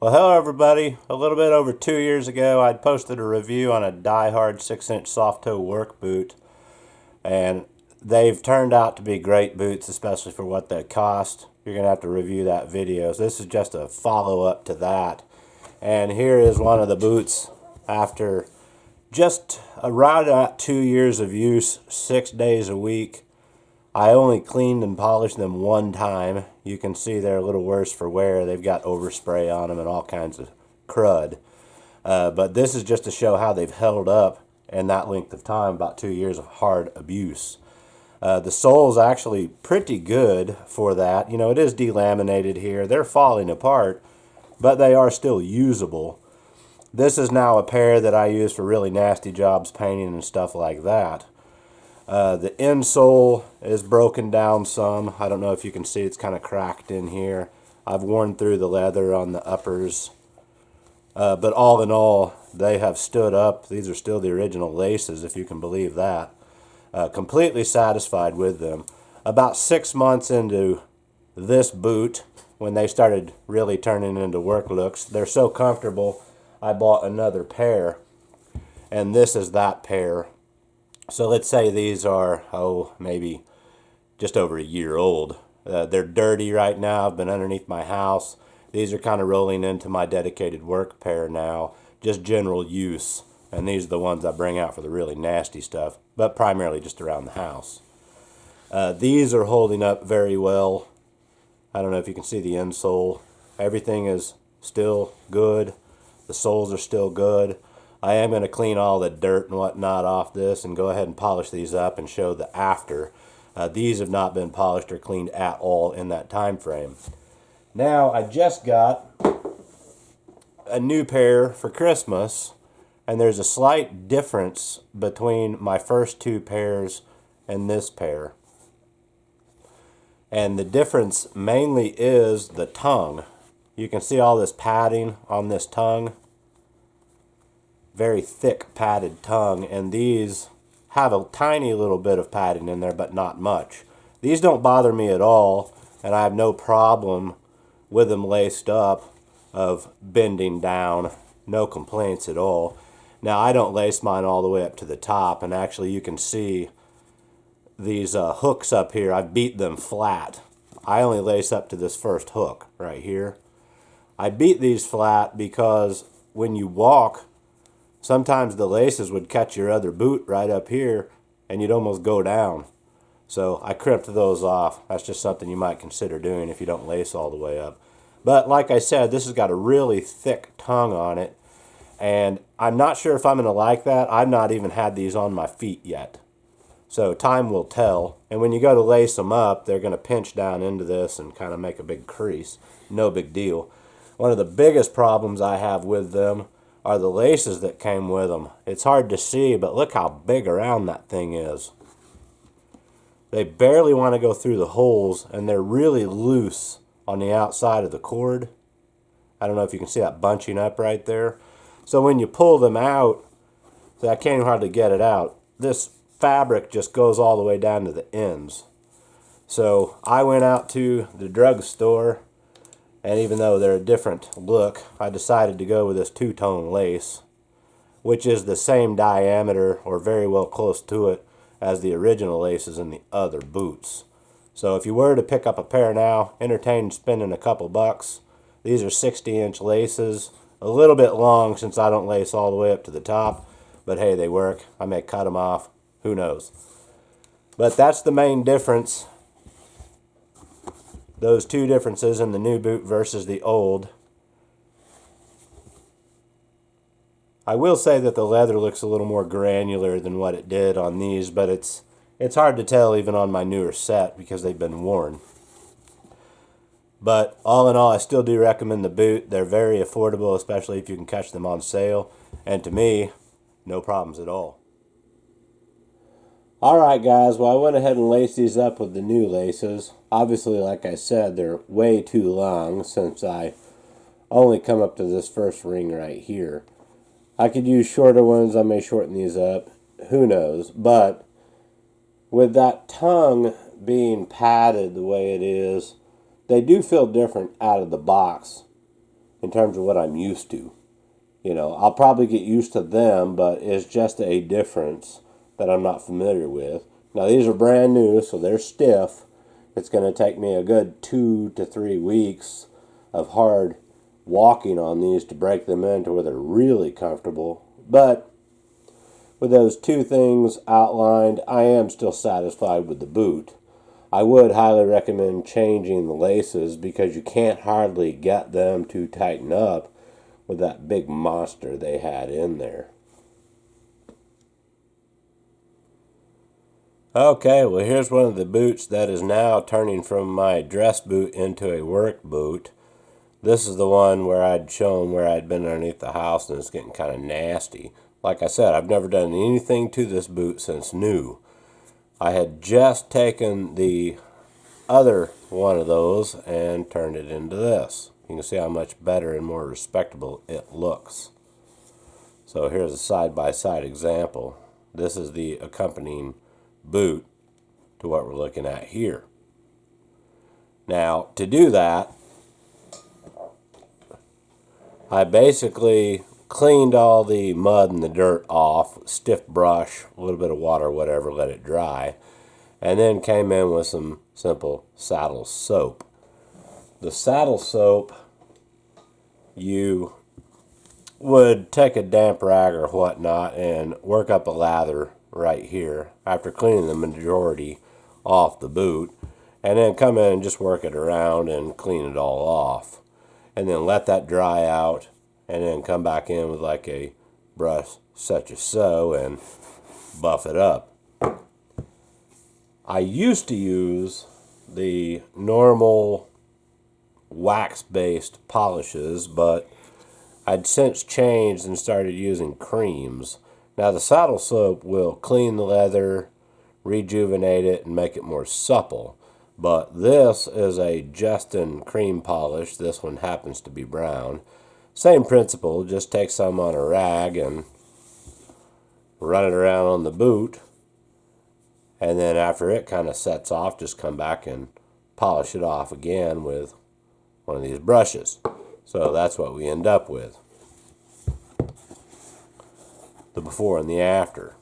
Well, hello everybody. A little bit over 2 years ago, I posted a review on a DieHard 6-inch soft toe work boot, and they've turned out to be great boots, especially for what they cost. You're going to have to review that video. So this is just a follow-up to that. And here is one of the boots after just around 2 years of use, 6 days a week. I only cleaned and polished them one time. You can see they're a little worse for wear. They've got overspray on them and all kinds of crud. But this is just to show how they've held up in that length of time, about 2 years of hard abuse. The sole's actually pretty good for that. You know, it is delaminated here. They're falling apart, but they are still usable. This is now a pair that I use for really nasty jobs, painting and stuff like that. The insole is broken down some. I don't know if you can see, it's kind of cracked in here. I've worn through the leather on the uppers. But all in all, they have stood up. These are still the original laces, if you can believe that. Completely satisfied with them. About 6 months into this boot, when they started really turning into work looks, they're so comfortable, I bought another pair. And this is that pair. So let's say these are, maybe just over a year old. They're dirty right now. I've been underneath my house. These are kind of rolling into my dedicated work pair now. Just general use. And these are the ones I bring out for the really nasty stuff, but primarily just around the house. These are holding up very well. I don't know if you can see the insole. Everything is still good. The soles are still good. I am going to clean all the dirt and whatnot off this and go ahead and polish these up and show the after. These have not been polished or cleaned at all in that time frame. Now, I just got a new pair for Christmas, and there's a slight difference between my first two pairs and this pair. And the difference mainly is the tongue. You can see all this padding on this tongue. Very thick padded tongue, and these have a tiny little bit of padding in there, but not much. These don't bother me at all, and I have no problem with them laced up of bending down. No complaints at all. Now, I don't lace mine all the way up to the top, and actually you can see these hooks up here. I've beat them flat. I only lace up to this first hook right here. I beat these flat because when you walk, sometimes the laces would catch your other boot right up here and you'd almost go down. So I crimped those off. That's just something you might consider doing if you don't lace all the way up. But like I said, this has got a really thick tongue on it. And I'm not sure if I'm going to like that. I've not even had these on my feet yet. So time will tell. And when you go to lace them up, they're going to pinch down into this and kind of make a big crease. No big deal. One of the biggest problems I have with them are the laces that came with them. It's hard to see, but look how big around that thing is. They barely want to go through the holes, and they're really loose on the outside of the cord. I don't know if you can see that bunching up right there. So when you pull them out, so I can't even hardly get it out, this fabric just goes all the way down to the ends. So I went out to the drugstore, and even though they're a different look, I decided to go with this two-tone lace, which is the same diameter, or very well close to it, as the original laces in the other boots. So if you were to pick up a pair now, entertain spending a couple bucks. These are 60-inch laces, a little bit long since I don't lace all the way up to the top, but hey, they work. I may cut them off. Who knows? But that's the main difference. Those two differences in the new boot versus the old. I will say that the leather looks a little more granular than what it did on these, but it's hard to tell even on my newer set because they've been worn. But all in all, I still do recommend the boot. They're very affordable, especially if you can catch them on sale. And to me, no problems at all. Alright guys, well I went ahead and laced these up with the new laces. Obviously, like I said, they're way too long since I only come up to this first ring right here. I could use shorter ones. I may shorten these up. Who knows? But with that tongue being padded the way it is, they do feel different out of the box in terms of what I'm used to. You know, I'll probably get used to them, but it's just a difference that I'm not familiar with. Now, these are brand new, so they're stiff. It's going to take me a good 2 to 3 weeks of hard walking on these to break them into where they're really comfortable. But with those two things outlined, I am still satisfied with the boot. I would highly recommend changing the laces because you can't hardly get them to tighten up with that big monster they had in there. Okay, well, here's one of the boots that is now turning from my dress boot into a work boot. This is the one where I'd shown where I'd been underneath the house and it's getting kind of nasty. Like I said, I've never done anything to this boot since new. I had just taken the other one of those and turned it into this. You can see how much better and more respectable it looks. So here's a side-by-side example. This is the accompanying boot to what we're looking at here. Now, to do that, I basically cleaned all the mud and the dirt off, stiff brush, a little bit of water, whatever, let it dry, and then came in with some simple saddle soap. The saddle soap, you would take a damp rag or whatnot and work up a lather right here after cleaning the majority off the boot, and then come in and just work it around and clean it all off, and then let that dry out, and then come back in with like a brush such as so and buff it up. I used to use the normal wax-based polishes, but I'd since changed and started using creams. Now, the saddle soap will clean the leather, rejuvenate it, and make it more supple. But this is a Justin cream polish. This one happens to be brown. Same principle, just take some on a rag and run it around on the boot. And then after it kind of sets off, just come back and polish it off again with one of these brushes. So that's what we end up with. The before and the after.